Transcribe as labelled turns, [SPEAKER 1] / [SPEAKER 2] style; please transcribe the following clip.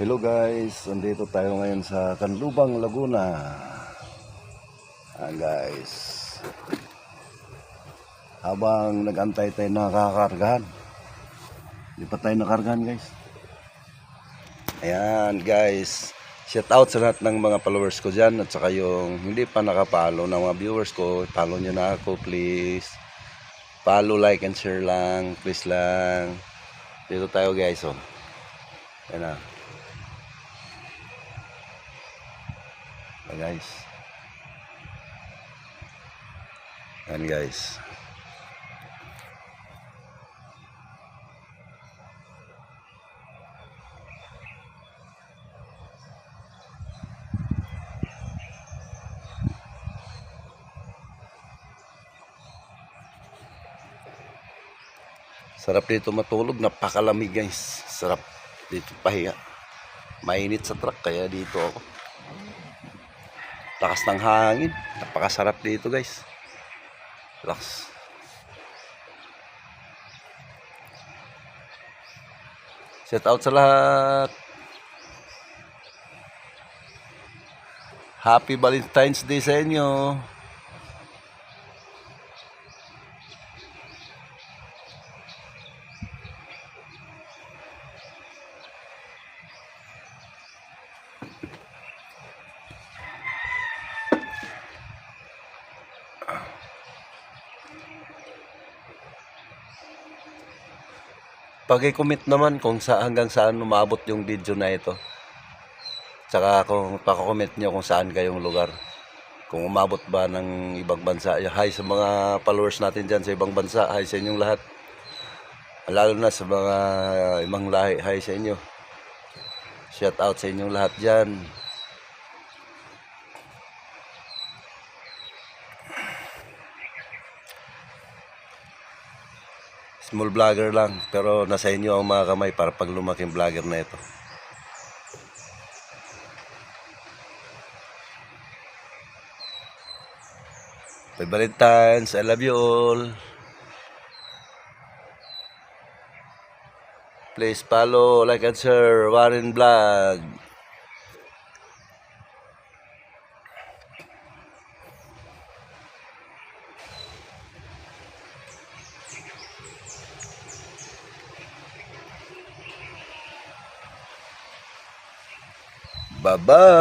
[SPEAKER 1] Hello guys, andito tayo ngayon sa Canlubang, Laguna. Guys, habang nag-antay tayo nakakargahan, hindi pa tayo nakargahan guys. Ayan guys, shout out sa lahat ng mga followers ko dyan at saka yung hindi pa nakapalo ng mga viewers ko, follow nyo na ako please. Follow, like and share lang, please lang. Dito tayo guys, oh. Ayan na. Guys. Ayan guys. Sarap dito matulog, napakalamig guys. Sarap dito pahinga. Mainit sa truck kaya dito ako. Lakas ng hangin, napakasarap dito guys. Relax. Shout out sa lahat. Happy Valentine's Day sa inyo. Pag-i-comment naman kung hanggang saan umabot yung video na ito. Tsaka kung pako-comment nyo kung saan kayong lugar. Kung umabot ba ng ibang bansa. Hi sa mga followers natin dyan sa ibang bansa. Hi sa inyong lahat. Lalo na sa mga ibang lahi. Hi sa inyo. Shout out sa inyong lahat dyan. Small vlogger lang, pero nasa inyo ang mga kamay para pag lumaking vlogger na ito. Happy Valentine's, I love you all. Please follow, like and share Warren Vlog. Bye-bye.